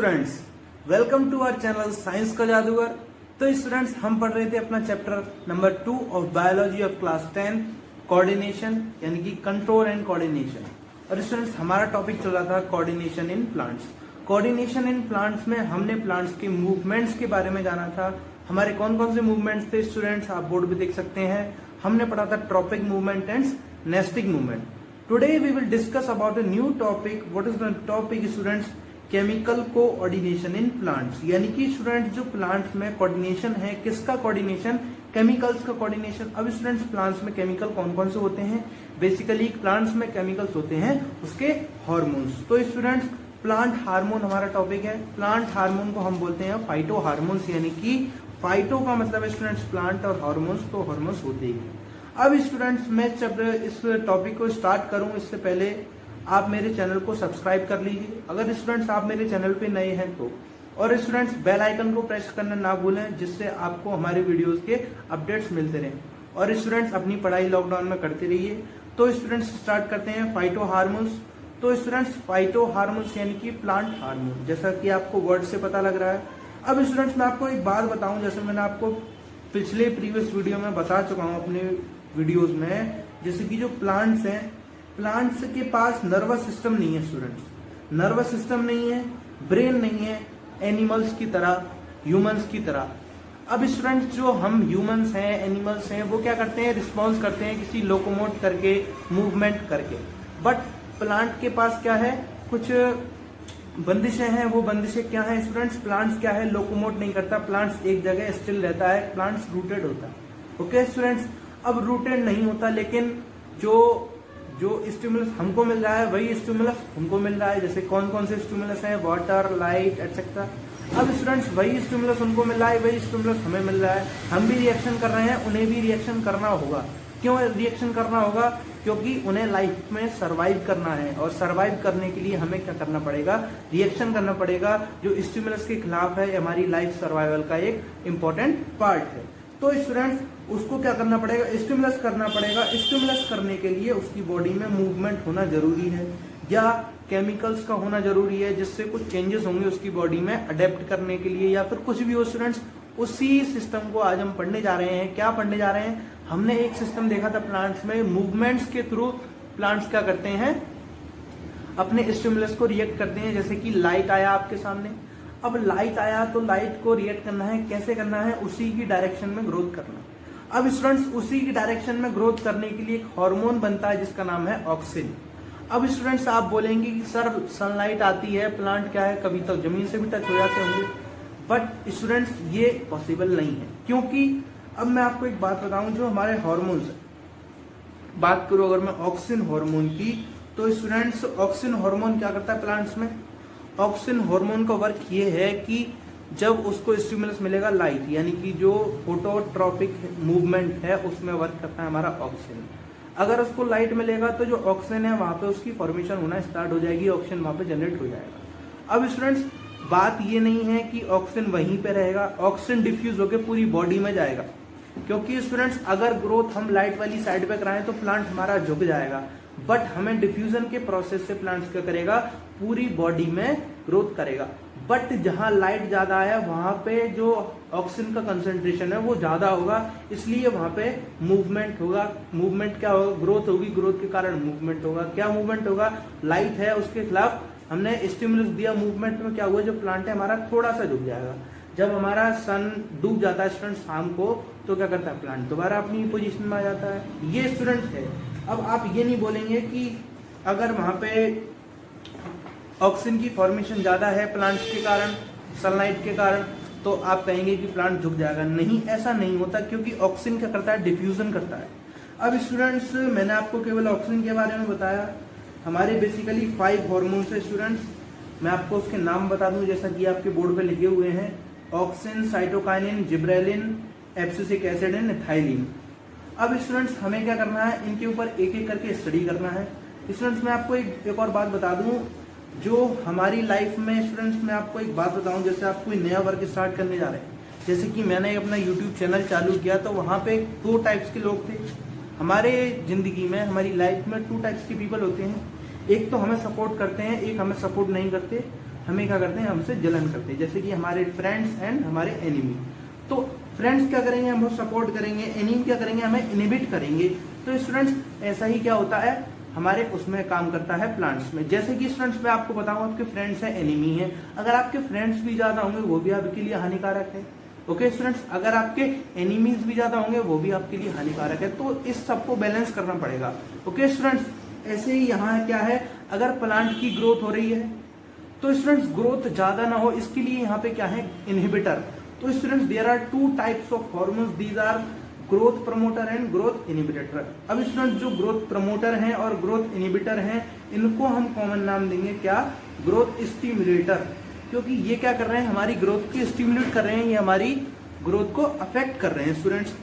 Students, welcome to our channel science का जादूगर। तो स्टूडेंट्स, हम पढ़ रहे थे अपना chapter number 2 of biology of class 10 coordination, यानी कि कंट्रोल एंड कोऑर्डिनेशन। और स्टूडेंट्स, हमारा टॉपिक चल रहा था coordination in plants. Coordination in plants में हमने प्लांट्स के मूवमेंट्स के बारे में जाना था। हमारे कौन कौन से मूवमेंट्स थे स्टूडेंट्स, आप बोर्ड पे देख सकते हैं। हमने पढ़ा था tropic movement and nastic movement. Today we will discuss about a new topic. What is the topic students? Chemical coordination in plants, यानी कि स्टूडेंट्स जो प्लांट्स में कोऑर्डिनेशन है, किसका कोऑर्डिनेशन? केमिकल्स का कोऑर्डिनेशन। अब स्टूडेंट्स, प्लांट्स में केमिकल कौन कौन से होते हैं? बेसिकली प्लांट्स में केमिकल्स होते हैं उसके हार्मोन्स। तो स्टूडेंट्स, प्लांट हार्मोन हमारा टॉपिक है। प्लांट हार्मोन को हम बोलते हैं फाइटो हार्मोन्स, यानी कि फाइटो का मतलब है स्टूडेंट्स प्लांट और हार्मोन्स, तो हार्मोन्स होते ही हैं। अब स्टूडेंट्स, मैं जब इस टॉपिक को स्टार्ट करूं इससे पहले आप मेरे चैनल को सब्सक्राइब कर लीजिए, अगर स्टूडेंट्स आप मेरे चैनल पे नए हैं तो। और स्टूडेंट्स, बेल आइकन को प्रेस करना ना भूलें, जिससे आपको हमारे वीडियोस के अपडेट्स मिलते रहें। और स्टूडेंट्स, अपनी पढ़ाई लॉकडाउन में करते रहिए। तो स्टूडेंट्स, स्टार्ट करते हैं फाइटो हार्मोन्स। तो स्टूडेंट्स, फाइटो हार्मोन्स यानी कि प्लांट हार्मोन, जैसा कि आपको वर्ड से पता लग रहा है। अब स्टूडेंट्स, मैं आपको एक बात बताऊं, जैसे मैंने आपको पिछले प्रीवियस वीडियो में बता चुका हूं अपने वीडियोस में, जैसे कि जो प्लांट्स हैं, प्लांट्स के पास नर्वस सिस्टम नहीं है स्टूडेंट्स। नर्वस सिस्टम नहीं है, ब्रेन नहीं है, एनिमल्स की तरह, ह्यूमंस की तरह। अब स्टूडेंट्स, जो हम ह्यूमंस हैं, एनिमल्स हैं, वो क्या करते हैं? रिस्पॉन्स करते हैं किसी लोकोमोट करके, मूवमेंट करके। बट प्लांट के पास क्या है? कुछ बंदिशें हैं। वो बंदिशें क्या है स्टूडेंट्स? प्लांट्स क्या है? लोकोमोट नहीं करता, प्लांट्स एक जगह स्टिल रहता है, प्लांट्स रूटेड होता है। ओके स्टूडेंट्स, अब रूटेड नहीं होता, लेकिन जो स्टिमुलस हमको मिल रहा है वही स्टिमुलस हमको मिल रहा है। जैसे कौन कौन से स्टिमुलस हैं? Water, light, etcetera. अब स्टूडेंट्स, वही स्टिमुलस उनको मिल रहा है, वही स्टिमुलस हमें मिल रहा है। हम भी रिएक्शन कर रहे हैं, उन्हें भी रिएक्शन करना होगा। क्यों रिएक्शन करना होगा? क्योंकि उन्हें लाइफ में सरवाइव करना है, और सरवाइव करने के लिए हमें क्या करना पड़ेगा? रिएक्शन करना पड़ेगा, जो स्टिमुलस के खिलाफ है। हमारी लाइफ सर्वाइवल का एक इंपॉर्टेंट पार्ट है। तो स्टूडेंट्स, उसको क्या करना पड़ेगा? स्टिमुलस करना पड़ेगा। स्टिमुलस करने के लिए उसकी बॉडी में मूवमेंट होना जरूरी है, या केमिकल्स का होना जरूरी है, जिससे कुछ चेंजेस होंगे उसकी बॉडी में अडेप्ट करने के लिए, या फिर कुछ भी हो स्टूडेंट्स। उसी सिस्टम को आज हम पढ़ने जा रहे हैं। क्या पढ़ने जा रहे हैं? हमने एक सिस्टम देखा था प्लांट्स में, मूवमेंट्स के थ्रू प्लांट्स क्या करते हैं? अपने स्टिमुलस को रिएक्ट करते हैं। जैसे कि लाइट आया आपके सामने, अब लाइट आया तो लाइट को रिएक्ट करना है, कैसे करना है? उसी की डायरेक्शन में ग्रोथ करना। अब स्टूडेंट्स, उसी की डायरेक्शन में ग्रोथ करने के लिए एक हार्मोन बनता है जिसका नाम है ऑक्सिन। अब स्टूडेंट्स, आप बोलेंगे कि सर सनलाइट आती है, प्लांट क्या है, कभी तो जमीन से भी टच हो जाते होंगे। बट स्टूडेंट्स, ये पॉसिबल नहीं है, क्योंकि अब मैं आपको एक बात बताऊं, जो हमारे हार्मोन्स, बात करूं अगर मैं ऑक्सिन हार्मोन की, तो स्टूडेंट्स, ऑक्सिन हार्मोन क्या करता है प्लांट्स में? ऑक्सिन हार्मोन का वर्क ये है कि जब उसको स्टिमुलस मिलेगा लाइट, यानी कि जो फोटोट्रॉपिक मूवमेंट है, उसमें वर्क करता है हमारा ऑक्सिन। अगर उसको लाइट मिलेगा तो जो ऑक्सीजन है वहां पे उसकी फॉर्मेशन होना स्टार्ट हो जाएगी, ऑक्सीजन वहां पे जनरेट हो जाएगा। अब स्टूडेंट्स, बात ये नहीं है कि ऑक्सीजन वहीं पे रहेगा, ऑक्सीजन डिफ्यूज होकर पूरी बॉडी में जाएगा। क्योंकि स्टूडेंट्स, अगर ग्रोथ हम लाइट वाली साइड पे कराएं तो प्लांट हमारा झुक जाएगा, बट हमें डिफ्यूजन के प्रोसेस से प्लांट्स क्या करेगा? पूरी बॉडी में ग्रोथ करेगा। बट जहां लाइट ज्यादा है वहां पे जो ऑक्सीजन का कंसंट्रेशन है वो ज्यादा होगा, इसलिए वहां पे मूवमेंट होगा। मूवमेंट क्या होगा? ग्रोथ होगी, ग्रोथ के कारण मूवमेंट होगा। क्या मूवमेंट होगा? लाइट है, उसके खिलाफ हमने स्टिमुलस दिया, मूवमेंट में क्या हुआ? जो प्लांट है हमारा थोड़ा सा झुक जाएगा। जब हमारा सन डूब जाता है स्टूडेंट शाम को, तो क्या करता है? प्लांट दोबारा अपनी पोजीशन में आ जाता है। ये स्टूडेंट है। अब आप ये नहीं बोलेंगे कि अगर वहां पे ऑक्सीजन की फॉर्मेशन ज्यादा है प्लांट्स के कारण, सनलाइट के कारण, तो आप कहेंगे कि प्लांट झुक जाएगा। नहीं, ऐसा नहीं होता, क्योंकि ऑक्सीजन क्या करता है? डिफ्यूजन करता है। अब स्टूडेंट्स, मैंने आपको केवल ऑक्सीजन के बारे में बताया। हमारे बेसिकली 5 हार्मोन्स है स्टूडेंट्स। मैं आपको उसके नाम बता दूं, जैसा कि आपके बोर्ड पे लिखे हुए हैं: auxin, cytokinin, gibberellin, abscisic acid and ethylene. अब स्टूडेंट्स, हमें क्या करना है? इनके ऊपर एक एक करके स्टडी करना है। स्टूडेंट्स, मैं आपको एक और बात बता दूं, जो हमारी लाइफ में स्टूडेंट्स, मैं आपको एक बात बताऊं, जैसे आप कोई नया वर्क स्टार्ट करने जा रहे हैं, जैसे कि मैंने अपना यूट्यूब चैनल चालू किया, तो वहां पे 2 टाइप्स के लोग थे। हमारे जिंदगी में, हमारी लाइफ में 2 टाइप्स के पीपल होते हैं। एक तो हमें सपोर्ट करते हैं, एक हमें सपोर्ट नहीं करते। हमें क्या करते हैं, हमसे जलन करते हैं, जैसे कि हमारे फ्रेंड्स एंड हमारे एनिमी। तो फ्रेंड्स क्या करेंगे, हमको सपोर्ट करेंगे, एनिमी क्या करेंगे, हमें इनहिबिट करेंगे। तो स्टूडेंट्स ऐसा ही क्या होता है, हमारे उसमें काम करता है प्लांट्स में। जैसे कि स्टूडेंट्स मैं आपको बताऊं, आपके फ्रेंड्स है, एनिमी है, अगर आपके फ्रेंड्स भी ज्यादा होंगे वो भी आपके लिए हानिकारक है। ओके स्टूडेंट्स, अगर आपके एनिमीज भी ज्यादा होंगे वो भी आपके लिए हानिकारक है। तो इस सबको बैलेंस करना पड़ेगा। ओके स्टूडेंट्स, ऐसे ही यहाँ क्या है, अगर प्लांट की ग्रोथ हो रही है तो स्टूडेंट्स ग्रोथ ज्यादा ना हो इसके लिए यहाँ पे क्या है, इनहिबिटर। तो students there are two types of hormones, these are growth promoter and growth inhibitor. अब स्टूडेंट्स जो ग्रोथ प्रमोटर हैं और ग्रोथ इनहिबिटर हैं, इनको हम कॉमन नाम देंगे क्या, ग्रोथ स्टिमुलेटर, क्योंकि ये क्या कर रहे हैं, हमारी ग्रोथ की स्टिमुलेट कर रहे हैं, ये हमारी ग्रोथ को अफेक्ट कर रहे हैं स्टूडेंट्स।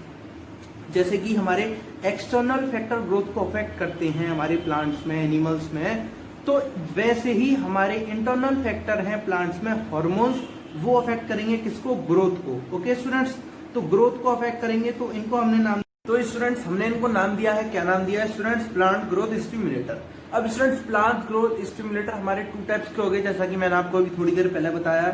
जैसे कि हमारे एक्सटर्नल फैक्टर ग्रोथ को अफेक्ट करते हैं हमारे प्लांट्स में, एनिमल्स में, तो वैसे ही हमारे इंटरनल फैक्टर हैं प्लांट्स में, हार्मोन्स, वो अफेक्ट करेंगे किसको, ग्रोथ को। ओके स्टूडेंट्स, तो ग्रोथ को अफेक्ट करेंगे, तो इनको हमने नाम, तो स्टूडेंट्स हमने इनको नाम दिया है, क्या नाम दिया है स्टूडेंट्स, प्लांट ग्रोथ स्टिमुलेटर। अब स्टूडेंट्स प्लांट ग्रोथ स्टिमुलेटर हमारे टू टाइप्स के हो गए, जैसा कि मैंने आपको अभी थोड़ी देर पहले बताया,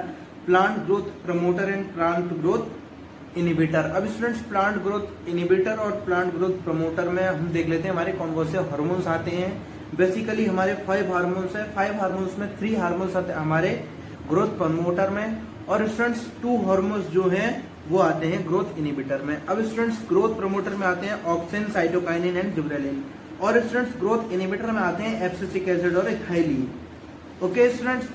plant growth promoter and plant growth inhibitor. अब स्टूडेंट्स प्लांट ग्रोथ इनहिबिटर और प्लांट ग्रोथ प्रमोटर में हम देख लेते हैं हमारे कौन कौन से हार्मोन्स आते हैं। बेसिकली हमारे 5 हार्मोन्स है, 5 हार्मोन्स में 3 हार्मोन्स आते हैं हमारे ग्रोथ प्रमोटर में, और स्टूडेंट्स 2 हार्मोन्स जो हैं वो आते हैं ग्रोथ इनहिबिटर में। अब स्टूडेंट्स ग्रोथ प्रमोटर में आते हैं ऑक्सिन, साइटोकाइनिन एंड जिबरेलिन, और स्टूडेंट्स ग्रोथ इनहिबिटर में आते हैं एब्सिसिक एसिड और इथाइलिन। ओके स्टूडेंट्स,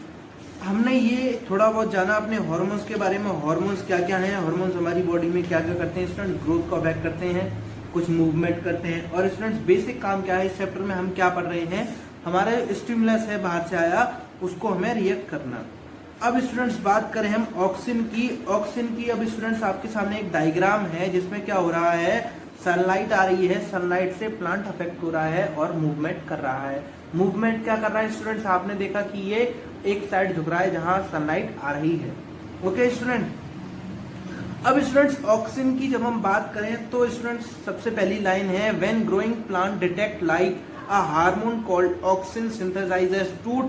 हमने ये थोड़ा बहुत जाना अपने हार्मोन्स के बारे में, हार्मोन्स क्या क्या हैं, हार्मोन्स हमारी बॉडी में क्या क्या करते हैं स्टूडेंट, ग्रोथ को अफेक्ट करते हैं, कुछ मूवमेंट करते हैं, और स्टूडेंट्स बेसिक काम क्या है इस चैप्टर में हम क्या पढ़ रहे हैं, हमारा स्टिमुलस है बाहर से आया, उसको हमें रिएक्ट करना। अब स्टूडेंट्स बात करें हम ऑक्सिन की, अब स्टूडेंट्स आपके सामने एक डायग्राम है जिसमें क्या हो रहा है, सनलाइट आ रही है, सनलाइट से प्लांट अफेक्ट हो रहा है और मूवमेंट कर रहा है। मूवमेंट क्या कर रहा है स्टूडेंट्स, आपने देखा कि ये एक साइड झुक रहा है जहां सनलाइट आ रही है। ओके स्टूडेंट, अब स्टूडेंट्स ऑक्सिन की जब हम बात करें तो स्टूडेंट्स सबसे पहली लाइन है, when growing plant detect light a hormone called auxin synthesises to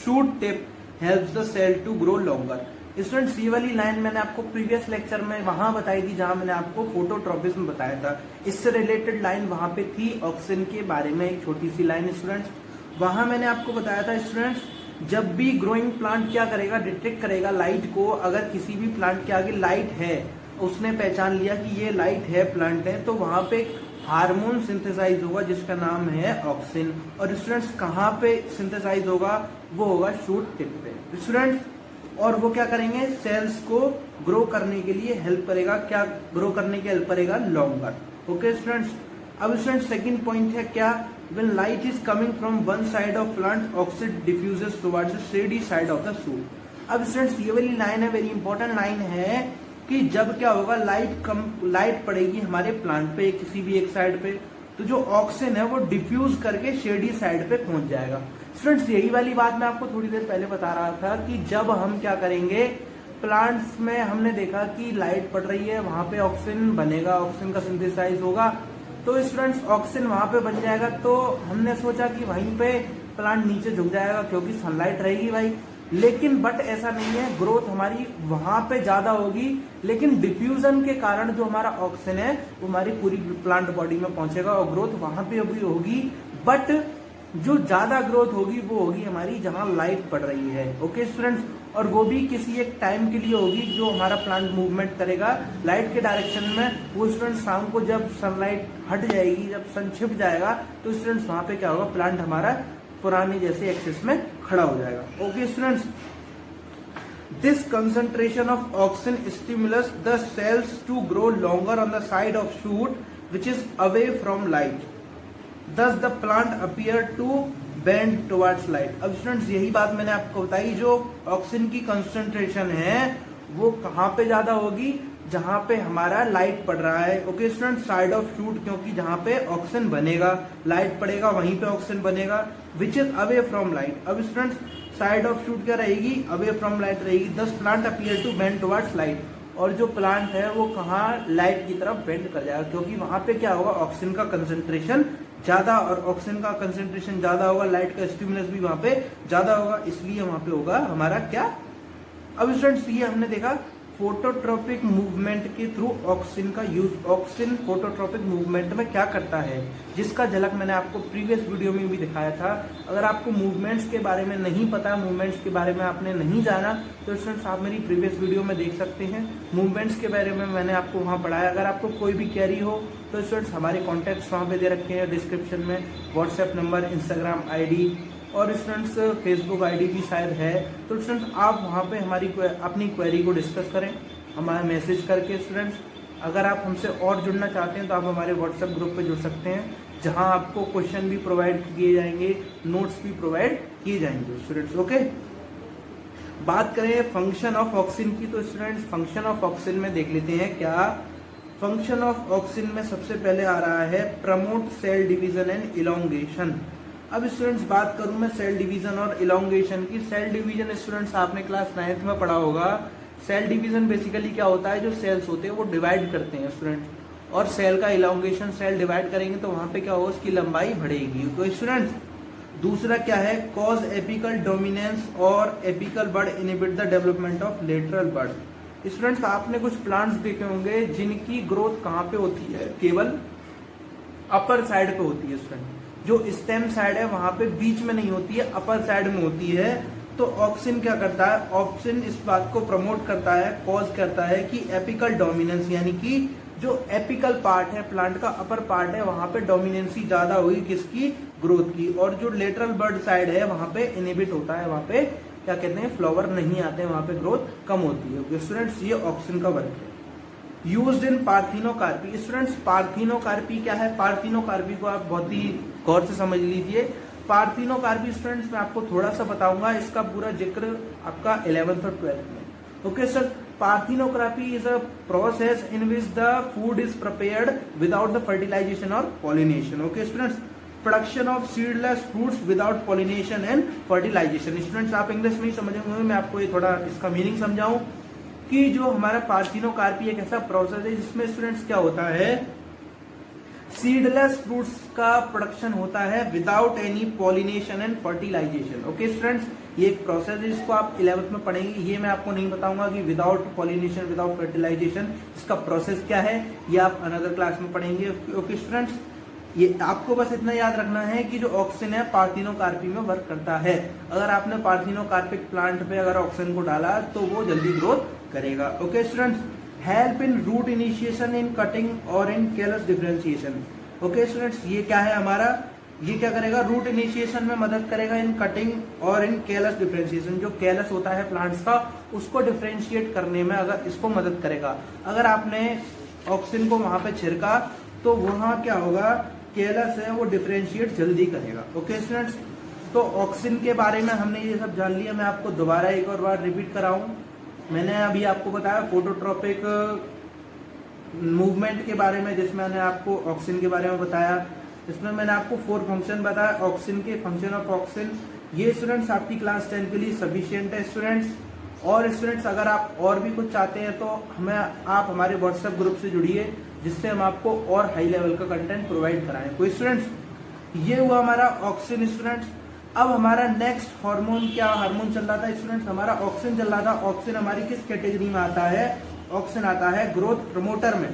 shoot tip helps the cell to grow longer. Students ये वाली लाइन मैंने आपको प्रीवियस लेक्चर में वहां बताई थी जहां मैंने आपको फोटोट्रॉपिज्म बताया था, इससे रिलेटेड लाइन वहां पे थी ऑक्सिन के बारे में, एक छोटी सी लाइन स्टूडेंट्स। वहां मैंने आपको बताया था स्टूडेंट्स, जब भी ग्रोइंग प्लांट क्या करेगा, डिटेक्ट करेगा लाइट को, अगर किसी भी प्लांट के आगे लाइट है, उसने पहचान लिया कि ये लाइट है, प्लांट है, तो वहां पे हार्मोन सिंथेसाइज होगा जिसका नाम है ऑक्सिन। और स्टूडेंट्स कहाँ पे सिंथेसाइज होगा, वो होगा शूट टिप पे स्टूडेंट्स, और वो क्या करेंगे, सेल्स को ग्रो करने के लिए हेल्प करेगा, क्या ग्रो करने के हेल्प करेगा, लॉन्गर। ओके स्टूडेंट्स, अब स्टूडेंट्स सेकंड पॉइंट है क्या, when light is coming from one side of plant, oxide diffuses towards the shady side of the shoot। अब स्टूडेंट्स ये वाली लाइन है, वेरी इंपॉर्टेंट लाइन है, कि जब क्या होगा, लाइट पड़ेगी हमारे प्लांट पे किसी भी एक साइड पे, तो जो ऑक्सीजन है वो डिफ्यूज करके शेडी साइड पे पहुंच जाएगा। स्टूडेंट्स यही वाली बात मैं आपको थोड़ी देर पहले बता रहा था कि जब हम क्या करेंगे, प्लांट्स में हमने देखा कि लाइट पड़ रही है, वहां पे ऑक्सीजन बनेगा, ऑक्सीजन का सिंथेसाइज होगा, तो स्टूडेंट्स ऑक्सीजन वहां पे बन जाएगा। तो हमने सोचा कि वहीं पे प्लांट नीचे झुक जाएगा क्योंकि सनलाइट रहेगी भाई, लेकिन बट ऐसा नहीं है, ग्रोथ हमारी वहां पे ज्यादा होगी, लेकिन डिफ्यूजन के कारण जो हमारा ऑक्सीजन है वो हमारी पूरी प्लांट बॉडी में पहुंचेगा और ग्रोथ वहां पे भी होगी, बट जो ज्यादा ग्रोथ होगी वो होगी हमारी जहां लाइट पड़ रही है। ओके स्टूडेंट्स, और वो भी किसी एक टाइम के लिए होगी जो हमारा प्लांट मूवमेंट करेगा लाइट के डायरेक्शन में। वो स्टूडेंट शाम को जब सनलाइट हट जाएगी, जब सन छिप जाएगा, तो स्टूडेंट्स वहां पे क्या होगा, प्लांट हमारा पुराने जैसे एक्सिस में खड़ा हो जाएगा। Okay students, this concentration of oxygen stimulus the cells to grow longer on the side of shoot which is away from light, thus the plant appear to bend towards light। अब students यही बात मैंने आपको बताई, जो oxygen की concentration है वो कहाँ पे ज्यादा होगी, जहां पे हमारा लाइट पड़ रहा है। Okay student, side of shoot, क्योंकि जहां पे ऑक्सीजन बनेगा, लाइट पड़ेगा, वहीं पे ऑक्सीजन बनेगा, which is away from light. अब स्टूडेंट्स साइड ऑफ शूट क्या रहेगी, अवे फ्रॉम लाइट रहेगी, thus plant appear to bend towards light. और जो प्लांट है वो कहाँ लाइट की तरफ बेंड कर जाएगा, क्योंकि वहां पे क्या होगा, ऑक्सीजन का कंसंट्रेशन ज्यादा, और ऑक्सीजन का कंसंट्रेशन ज्यादा होगा, लाइट का स्टिमुलस भी वहां पे ज्यादा होगा, इसलिए वहां पे होगा हमारा क्या। अब स्टूडेंट्स ये हमने देखा फोटोट्रोपिक मूवमेंट के थ्रू ऑक्सीजन का यूज। ऑक्सीजन फोटोट्रोपिक मूवमेंट में क्या करता है, जिसका झलक मैंने आपको प्रीवियस वीडियो में भी दिखाया था। अगर आपको मूवमेंट्स के बारे में नहीं पता, मूवमेंट्स के बारे में आपने नहीं जाना, तो स्टूडेंट्स आप मेरी प्रीवियस वीडियो में देख सकते हैं। मूवमेंट्स के बारे में मैंने आपको वहां पढ़ाया। अगर आपको कोई भी क्वेरी हो तो स्टूडेंट्स हमारे कॉन्टैक्ट्स वहां पे दे रखे हैं डिस्क्रिप्शन में, व्हाट्सएप नंबर, इंस्टाग्राम आईडी और स्टूडेंट्स फेसबुक आईडी भी शायद है। तो स्टूडेंट्स आप वहां पे हमारी अपनी क्वेरी को डिस्कस करें हमारा मैसेज करके। स्टूडेंट्स अगर आप हमसे और जुड़ना चाहते हैं तो आप हमारे व्हाट्सएप ग्रुप पे जुड़ सकते हैं, जहां आपको क्वेश्चन भी प्रोवाइड किए जाएंगे, नोट्स भी प्रोवाइड किए जाएंगे स्टूडेंट्स। ओके, बात करें फंक्शन ऑफ ऑक्सीजन की, तो स्टूडेंट्स फंक्शन ऑफ ऑक्सीजन में देख लेते हैं क्या। फंक्शन ऑफ ऑक्सीजन में सबसे पहले आ रहा है promote cell division and elongation. अब स्टूडेंट्स बात करूं मैं सेल डिवीजन और इलोंगेशन की। सेल डिवीजन स्टूडेंट्स आपने क्लास 9th में पढ़ा होगा। सेल डिवीजन बेसिकली क्या होता है, जो सेल्स होते हैं वो डिवाइड करते हैं स्टूडेंट्स, और सेल का इलोंगेशन, सेल डिवाइड करेंगे तो वहां पे क्या होगा, उसकी लंबाई बढ़ेगी। तो स्टूडेंट्स दूसरा क्या है, कॉज एपिकल डोमिनेंस और apical bud inhibit the development of lateral bud. Students आपने कुछ प्लांट्स देखे होंगे जिनकी ग्रोथ कहाँ पे होती है, केवल अपर साइड पे होती है स्टूडेंट। जो स्टेम साइड है वहां पे बीच में नहीं होती है, अपर साइड में होती है। तो ऑक्सीजन क्या करता है, ऑक्सीजन इस बात को प्रमोट करता है, कॉज करता है कि एपिकल डोमिनेंस, यानी कि जो एपिकल पार्ट है प्लांट का, अपर पार्ट है, वहां पे डोमिनेंसी ज्यादा होगी किसकी, ग्रोथ की। और जो लेटरल बड साइड है वहां पे इनहिबिट होता है, वहां पे क्या कहते हैं, फ्लावर नहीं आते हैं, वहां पे ग्रोथ कम होती है। स्टूडेंट्स ये ऑक्सीजन का वर्क है। Used in parthenocarpy. Students parthenocarpy क्या है, पार्थिनोकार्पी को आप बहुत ही गौर से समझ लीजिए। पार्थिनोकार्पी स्टूडेंट्स मैं आपको थोड़ा सा बताऊंगा, इसका पूरा जिक्र आपका 11th और 12th में। Okay sir, parthenocarpy is a process in which the food is prepared without the fertilisation और pollination. Okay students, production of seedless fruits without pollination and fertilisation. Students आप इंग्लिश में ही समझेंगे, मैं आपको ये थोड़ा इसका मीनिंग समझाऊं कि जो हमारा पार्थिनोकार्पी एक ऐसा प्रोसेस है जिसमें स्टूडेंट्स क्या होता है, सीडलेस फ्रूट्स का प्रोडक्शन होता है without any pollination and fertilisation. Okay students, ये एक प्रोसेस है जिसको आप 11th में पढ़ेंगे। ये मैं आपको नहीं बताऊंगा कि विदाउट पॉलिनेशन, विदाउट फर्टिलाइजेशन इसका प्रोसेस क्या है, ये आप अनदर क्लास में पढ़ेंगे। ओके स्टूडेंट्स, ये आपको बस इतना याद रखना है कि जो ऑक्सीजन है पार्थिनोकार्पी में वर्क करता है। अगर आपने पार्थिनोकार्पिक प्लांट पे अगर ऑक्सीजन को डाला तो वो जल्दी ग्रोथ करेगा। Okay students, help in root initiation, in cutting और in callus differentiation. Okay students, ये क्या है हमारा, ये क्या करेगा, रूट इनिशिएशन में मदद करेगा, इन कटिंग और इन कैलस डिफरेंशिएशन। जो कैलस होता है प्लांट्स का उसको डिफरेंशिएट करने में अगर इसको मदद करेगा। अगर आपने ऑक्सीजन को वहां पे छिड़का तो वहां क्या होगा, कैलस है वो डिफरेंशिएट जल्दी करेगा। ओके स्टूडेंट्स, तो ऑक्सीजन के बारे में हमने ये सब जान लिया। मैं आपको दोबारा एक और बार रिपीट कराऊं, मैंने अभी आपको बताया फोटोट्रोपिक मूवमेंट के बारे में, जिसमें मैंने आपको ऑक्सीजन के बारे में बताया। इसमें मैंने आपको 4 फंक्शन बताया ऑक्सीजन के, फंक्शन ऑफ ऑक्सीजन। ये स्टूडेंट्स आपकी क्लास 10 के लिए सफिशिएंट है स्टूडेंट्स। और स्टूडेंट्स अगर आप और भी कुछ चाहते हैं तो हमें आप हमारे व्हाट्सएप ग्रुप से जुड़िए, जिससे हम आपको और हाई लेवल का कंटेंट प्रोवाइड कराएं। कोई स्टूडेंट्स, ये हुआ हमारा ऑक्सीजन स्टूडेंट्स। अब हमारा नेक्स्ट हार्मोन, क्या हार्मोन चल रहा था स्टूडेंट्स, हमारा ऑक्सीजन चल रहा था। ऑक्सीजन हमारी किस कैटेगरी में आता है, ऑक्सीजन आता है ग्रोथ प्रमोटर में।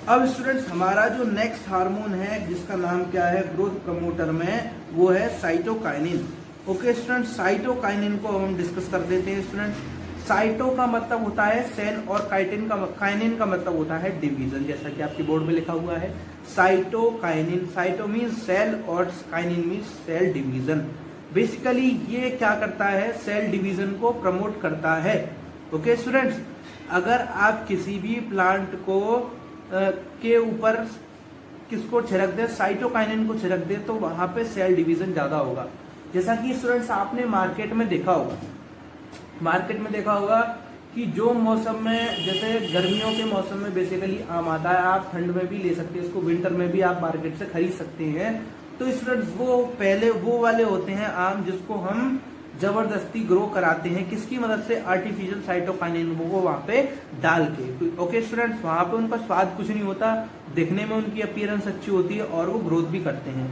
अब स्टूडेंट्स हमारा जो नेक्स्ट हार्मोन है जिसका नाम क्या है ग्रोथ प्रमोटर में, वो है साइटोकाइनिन। ओके स्टूडेंट्स, साइटोकाइनिन को हम डिस्कस कर देते हैं स्टूडेंट्स। साइटो का मतलब होता है सेल और काइनिन का मतलब होता है डिवीजन, जैसा कि आपकी बोर्ड में लिखा हुआ है साइटोकाइनिन। साइटो मीन्स सेल और kinin means cell division. Basically ये क्या करता है, सेल डिवीजन को प्रमोट करता है। ओके स्टूडेंट्स, अगर आप किसी भी प्लांट को के ऊपर किसको छिड़क दे, साइटोकाइनिन को छिड़क दे, तो वहां पे सेल डिवीजन ज्यादा होगा। जैसा कि स्टूडेंट्स आपने मार्केट में देखा होगा कि जो मौसम में, जैसे गर्मियों के मौसम में बेसिकली आम आता है, आप ठंड में भी ले सकते हैं इसको, विंटर में भी आप मार्केट से खरीद सकते हैं। तो स्टूडेंट्स वो पहले वो वाले होते हैं आम जिसको हम जबरदस्ती ग्रो कराते हैं, किसकी मदद से? आर्टिफिशियल साइटोकाइनिन को वहां पे डाल के। ओके स्टूडेंट्स, वहां पे उनका स्वाद कुछ नहीं होता, दिखने में उनकी अपीयरेंस अच्छी होती है और वो ग्रोथ भी करते हैं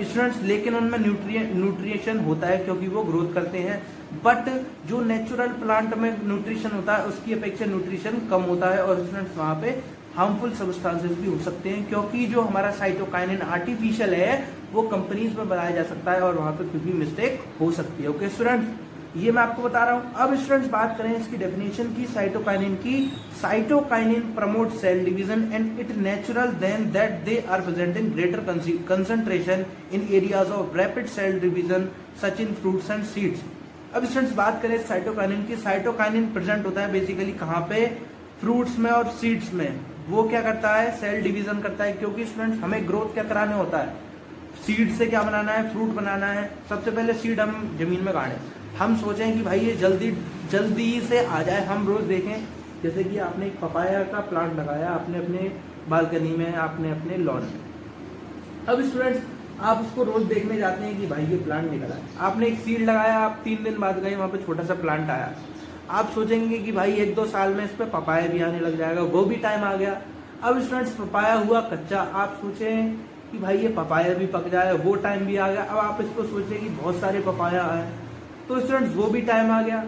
स्टूडेंट्स, लेकिन उनमें न्यूट्रिशन होता है क्योंकि वो ग्रोथ करते हैं। बट जो नेचुरल प्लांट में न्यूट्रिशन होता है उसकी अपेक्षा न्यूट्रिशन कम होता है और स्टूडेंट्स वहां पे हार्मफुल सब्सटेंसेस भी हो सकते हैं, क्योंकि जो हमारा साइटोकाइनिन आर्टिफिशियल है वो कंपनीज में बनाया जा सकता है और वहां पे कुछ भी मिस्टेक हो सकती है। ओके स्टूडेंट्स, ये मैं आपको बता रहा हूं। अब स्टूडेंट्स बात करें इसकी डेफिनेशन की साइटोकाइनिन की। Cytokinin promote cell division and it natural then that they are present in greater concentration in areas of rapid cell division such in fruits and seeds. अब स्टूडेंट्स बात करें साइटोकाइनिन की। Cytokinin present होता है basically कहाँ पे? Fruits में और सीड्स में। वो क्या करता है? सेल डिवीजन करता है, क्योंकि स्टूडेंट्स हमें ग्रोथ क्या कराने होता है? सीड से क्या बनाना है? फ्रूट बनाना है। सबसे पहले सीड हम जमीन में गाड़े, हम सोचें कि भाई ये जल्दी से आ जाए। हम रोज देखें, जैसे कि आपने एक पपाया का प्लांट लगाया आपने अपने बालकनी में, आपने अपने लॉन में। अब स्टूडेंट्स आप उसको रोज देखने जाते हैं कि भाई ये प्लांट निकला है। आपने एक सीड लगाया, आप 3 दिन बाद गए, वहां पे छोटा सा प्लांट आया। आप सोचेंगे कि भाई 1-2 साल में इस पे पपाया भी आने लग जाएगा, वो भी टाइम आ गया। अब स्टूडेंट्स पपाया हुआ कच्चा, आप सोचें कि भाई ये पपाया भी पक जाए, वो टाइम भी आ गया। अब आप इसको सोचें कि बहुत सारे पपाया आए, तो स्टूडेंट्स वो भी टाइम आ गया।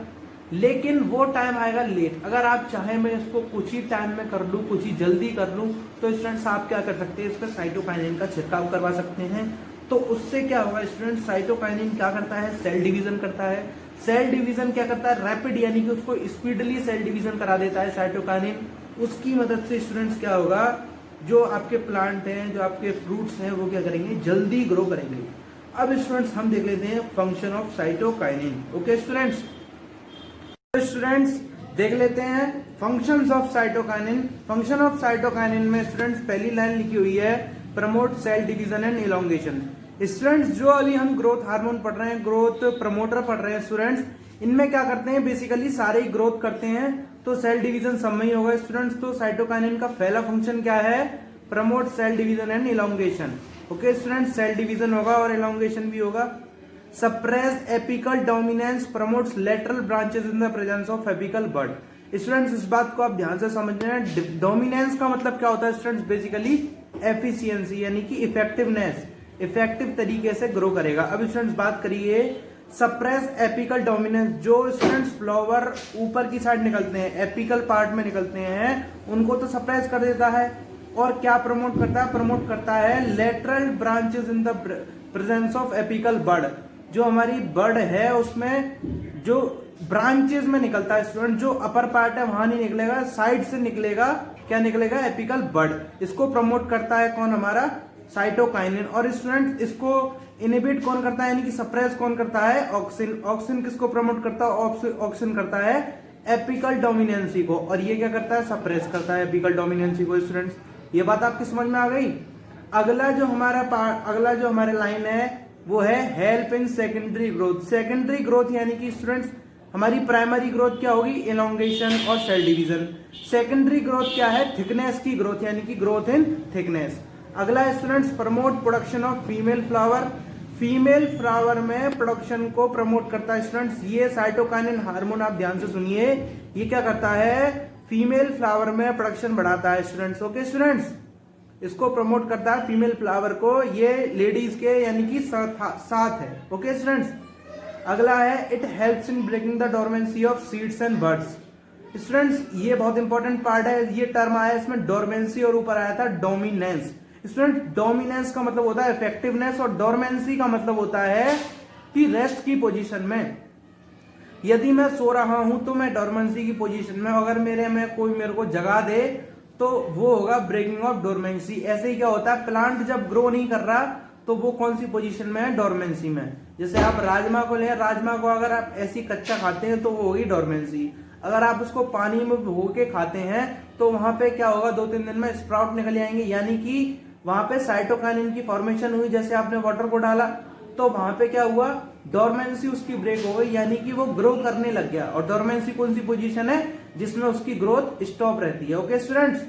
लेकिन वो टाइम आएगा लेट। अगर आप चाहें मैं इसको कुछ ही टाइम में कर लूं, कुछ ही जल्दी कर लूं, तो स्टूडेंट्स आप क्या कर सकते हैं? इस पर साइटोकाइनिन का छिड़काव करवा सकते हैं। तो उससे क्या होगा स्टूडेंट्स? साइटोकाइनिन क्या करता है? सेल डिवीजन करता है। सेल डिवीजन क्या करता है? रैपिड, यानी कि उसको स्पीडली सेल डिवीजन करा देता है साइटोकाइनिन। उसकी मदद से स्टूडेंट्स क्या होगा? जो आपके प्लांट हैं, जो आपके फ्रूट्स हैं, वो क्या करेंगे? जल्दी ग्रो करेंगे। अब स्टूडेंट्स हम देख लेते हैं function of cytokinin. Okay students, देख लेते हैं functions of cytokinin. Function of cytokinin में स्टूडेंट्स पहली लाइन लिखी हुई है promote cell division and elongation. Students जो अभी हम ग्रोथ हार्मोन पढ़ रहे हैं, ग्रोथ प्रमोटर पढ़ रहे हैं स्टूडेंट्स, इनमें क्या करते हैं? बेसिकली सारे ही ग्रोथ करते हैं, तो सेल डिवीजन सब में ही होगा स्टूडेंट्स। तो साइटोकाइनिन का पहला फंक्शन क्या है? Promote cell division and elongation. Okay students, cell division होगा और इलोंगेशन भी होगा। Suppress apical dominance promotes lateral branches in the presence of apical bud. Students इस बात को आप ध्यान से समझना है। डोमिनेंस का मतलब क्या होता है स्टूडेंट्स? बेसिकली एफिशिएंसी, यानी कि इफेक्टिवनेस, इफेक्टिव तरीके से ग्रो करेगा। अब स्टूडेंट्स बात करिए सप्रेस एपिकल डोमिनेंस। जो स्टूडेंट्स फ्लावर ऊपर की साइड निकलते हैं, एपिकल पार्ट में निकलते हैं, उनको तो सप्रेस कर देता है। और क्या प्रमोट करता है? प्रमोट करता है lateral branches in the presence of apical bud. जो हमारी बड है उसमें जो ब्रांचेस में निकलता है स्टूडेंट, जो अपर पार्ट है वहां नहीं निकलेगा, साइड से निकलेगा। क्या निकलेगा? एपिकल बड। इसको प्रमोट करता है कौन? हमारा साइटोकाइनिन। और स्टूडेंट इसको इनहिबिट कौन करता है, यानी कि सप्रेस कौन करता है? ऑक्सिन। ऑक्सिन किसको प्रमोट करता है? ऑक्सिन करता है एपिकल डोमिनेंसी को, और ये क्या करता है? सप्रेस करता है एपिकल डोमिनेंसी को। स्टूडेंट्स ये बात आपकी समझ में आ गई? अगला जो हमारा लाइन है वो है help in secondary growth. Secondary growth यानी कि स्टूडेंट्स हमारी प्राइमरी ग्रोथ क्या होगी? इलोंगेशन और सेल डिवीजन। सेकेंडरी ग्रोथ क्या है? थिकनेस की ग्रोथ, यानी कि ग्रोथ इन थिकनेस। अगला students promote production of female flower. Female flower में प्रोडक्शन को प्रमोट करता है स्टूडेंट्स। ये साइटोकाइनिन हार्मोन आप ध्यान से सुनिए, ये क्या करता है? फीमेल फ्लावर में प्रोडक्शन बढ़ाता है स्टूडेंट्स। ओके स्टूडेंट्स, इसको प्रमोट करता है फीमेल फ्लावर को। ये लेडीज के यानी कि साथ है। ओके स्टूडेंट्स, अगला है it helps in breaking the dormancy of seeds and birds. Students ये बहुत इंपॉर्टेंट पार्ट है। ये टर्म आया इसमें डोरमेंसी और ऊपर आया था डोमिनेंस। स्टूडेंट डोमिनेंस का मतलब होता है इफेक्टिवनेस और डोरमेंसी का मतलब होता है कि रेस्ट की पोजीशन में। यदि मैं सो रहा हूं तो मैं डोरमेंसी की पोजीशन में, अगर कोई मेरे को जगा दे तो वो होगा ब्रेकिंग ऑफ डोरमेंसी। ऐसे ही क्या होता है? प्लांट जब ग्रो नहीं कर रहा तो वो कौन सी पोजीशन में है? डोरमेंसी में। जैसे आप राजमा को लें, राजमा को अगर आप ऐसी कच्चा खाते हैं तो वो होगी डोरमेंसी। अगर आप उसको पानी में भिगो के खाते हैं तो वहां पे क्या होगा? 2-3 दिन में स्प्राउट निकल आएंगे, यानी कि वहां पे साइटोकाइनिन की फॉर्मेशन हुई। जैसे आपने वाटर को डाला तो वहां पे क्या हुआ? डोरमेंसी उसकी ब्रेक हो गई, यानी कि वो ग्रो करने लग गया। और डोरमेंसी कौन सी पोजीशन है? जिसमें उसकी ग्रोथ स्टॉप रहती है। ओके स्टूडेंट्स,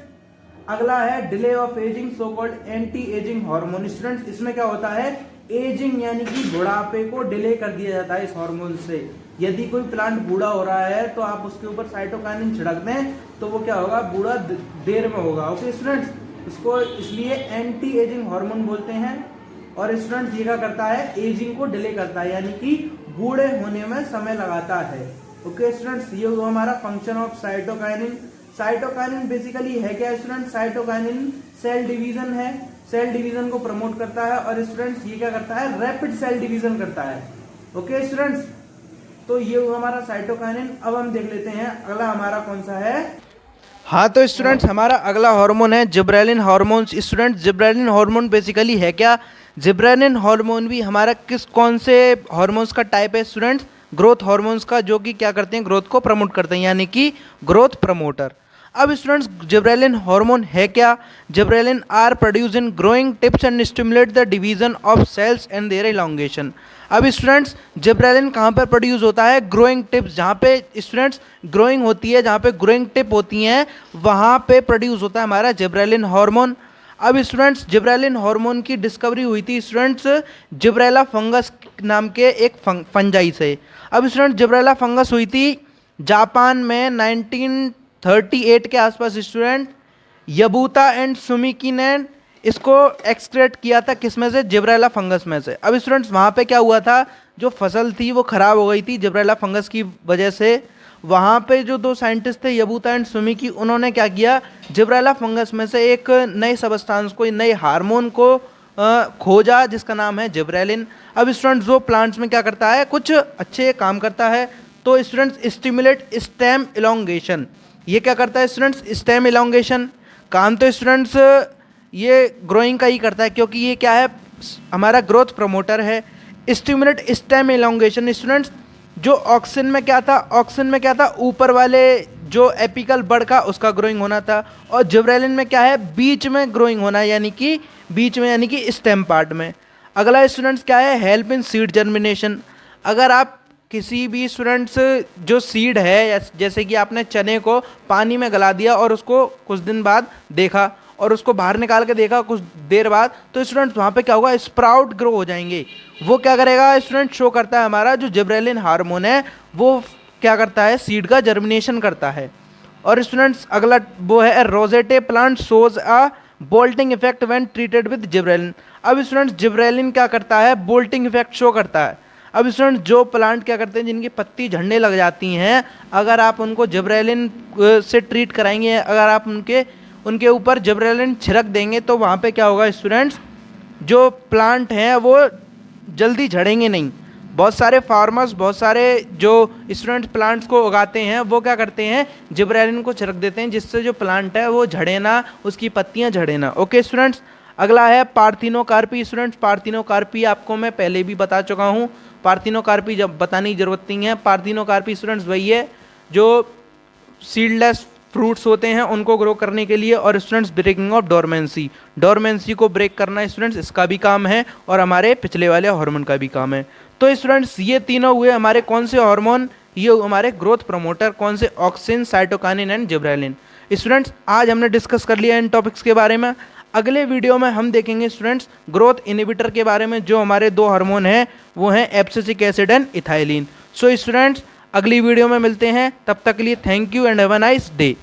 अगला है delay of ageing, so called anti ageing hormone. Students इसमें क्या होता है? एजिंग यानी कि बुढ़ापे को डिले कर दिया जाता है इस हार्मोन से। यदि कोई प्लांट बूढ़ा हो रहा है तो आप उसके ऊपर साइटोकाइनिन छिड़क दें तो वो क्या होगा, बूढ़ा देर में होगा। ओके स्टूडेंट्स, इसको इसलिए एंटी एजिंग हार्मोन बोलते हैं। और स्टूडेंट्स ये क्या करता है, एजिंग को डिले करता है, यानी कि बूढ़े होने में समय लगाता है। ओके स्टूडेंट्स, ये हुआ हमारा function of cytokinin. Cytokinin basically है क्या स्टूडेंट, साइटोकाइनिन सेल डिवीजन है, सेल डिवीजन को प्रमोट करता है। और स्टूडेंट्स ये क्या करता है, रैपिड सेल डिवीजन करता है। ओके स्टूडेंट्स, तो ये हुआ हमारा साइटोकाइनिन। अब हम देख लेते हैं अगला हमारा कौन सा है। हाँ तो स्टूडेंट्स, हमारा अगला हार्मोन है gibberellin hormone. Students, gibberellin hormone basically है क्या, जिब्रेलिन हार्मोन भी हमारा कौन से हार्मोन्स का टाइप है स्टूडेंट्स, ग्रोथ हार्मोन्स का, जो कि क्या करते हैं, ग्रोथ को प्रमोट करते हैं, यानी कि ग्रोथ प्रमोटर। अब स्टूडेंट्स, जिब्रेलिन हार्मोन है क्या, gibberellin are produce in growing tips and stimulate the division of cells and their elongation. अब स्टूडेंट्स, जिब्रेलिन कहाँ पर प्रोड्यूस होता है, ग्रोइंग टिप्स, जहाँ पे स्टूडेंट्स ग्रोइंग होती है, जहाँ पे ग्रोइंग टिप होती हैं, वहाँ पे प्रोड्यूस होता है हमारा जिब्रेलिन हार्मोन। अब स्टूडेंट्स, जिब्रेलिन हार्मोन की डिस्कवरी हुई थी स्टूडेंट्स जिब्रेला फंगस नाम के एक फंजाई से। अब स्टूडेंट्स, जिब्रेला फंगस हुई थी जापान में 1938 के आसपास। स्टूडेंट, यबूता एंड सुमिकी ने इसको एक्सक्रेट किया था, किसमें से, जिब्रेला फंगस में से। अब स्टूडेंट्स, वहाँ पे क्या हुआ था, जो फसल थी वो खराब हो गई थी जिब्रेला फंगस की वजह से। वहाँ पे जो दो साइंटिस्ट थे, यबूता एंड सुमिकी, उन्होंने क्या किया, जिब्रेला फंगस में से एक नए सबस्टांस को, नए हार्मोन को खोजा, जिसका नाम है जिब्रेलिन। अब स्टूडेंट्स, जो प्लांट्स में क्या करता है, कुछ अच्छे काम करता है। तो स्टूडेंट्स, स्टिमुलेट स्टेम इलोंगेशन, ये क्या करता है स्टूडेंट्स, स्टेम इलोंगेशन। काम तो स्टूडेंट्स ये ग्रोइंग का ही करता है, क्योंकि ये क्या है, हमारा ग्रोथ प्रमोटर है। स्टिमुलेट स्टेम इलोंगेशन, स्टूडेंट्स जो ऑक्सिन में क्या था, ऑक्सिन में क्या था, ऊपर वाले जो एपिकल बड़ का उसका ग्रोइंग होना था। और जिब्रेलिन में क्या है, बीच में ग्रोइंग होना है, यानी कि बीच में, यानी कि स्टेम पार्ट में। अगला स्टूडेंट्स क्या है, हेल्प इन सीड जर्मिनेशन। अगर आप किसी भी स्टूडेंट्स जो सीड है, जैसे कि आपने चने को पानी में गला दिया और उसको कुछ दिन बाद देखा और उसको बाहर निकाल के देखा कुछ देर बाद, तो स्टूडेंट्स वहाँ पे क्या होगा, स्प्राउट ग्रो हो जाएंगे। वो क्या करेगा स्टूडेंट, शो करता है हमारा जो जिब्रेलिन हार्मोन है वो क्या करता है, सीड का जर्मिनेशन करता है। और स्टूडेंट्स, अगला वो है rosette plant shows a bolting effect when treated with gibberellin. अब स्टूडेंट्स, जिब्रेलिन क्या करता है, बोल्टिंग इफेक्ट शो करता है। अब स्टूडेंट, जो प्लांट क्या करते हैं, जिनकी पत्ती झड़ने लग जाती हैं, अगर आप उनको जिब्रेलिन से ट्रीट कराएंगे, अगर आप उनके ऊपर जिब्रेलिन छिड़क देंगे, तो वहाँ पे क्या होगा स्टूडेंट्स, जो प्लांट हैं वो जल्दी झड़ेंगे नहीं। बहुत सारे फार्मर्स, बहुत सारे जो स्टूडेंट प्लांट्स को उगाते हैं, वो क्या करते हैं, जिब्रेलिन को छिड़क देते हैं, जिससे जो प्लांट है वो झड़े ना, उसकी पत्तियाँ झड़े ना। ओके स्टूडेंट्स, अगला है पार्थिनोकार्पी। स्टूडेंट्स, पार्थिनोकार्पी आपको मैं पहले भी बता चुका हूँ, पार्थिनोकार्पी जब बताने की जरूरत नहीं है। पार्थिनोकार्पी स्टूडेंट्स वही है जो सीडलेस फ्रूट्स होते हैं उनको ग्रो करने के लिए। और students, breaking of dormancy, dormancy को ब्रेक करना स्टूडेंट्स इसका भी काम है, और हमारे पिछले वाले हार्मोन का भी काम है। तो स्टूडेंट्स, ये तीनों हुए हमारे कौन से हार्मोन, ये हमारे ग्रोथ प्रमोटर, कौन से, auxin, cytokinin and gibberellin. Students, आज हमने डिस्कस कर लिया इन टॉपिक्स के बारे में। अगले वीडियो में हम देखेंगे स्टूडेंट्स ग्रोथ इनहिबिटर के बारे में, जो हमारे दो हार्मोन हैं वो हैं abscisic acid and ethylene. So students, अगली वीडियो में मिलते हैं, तब तक के लिए thank you and have a nice day.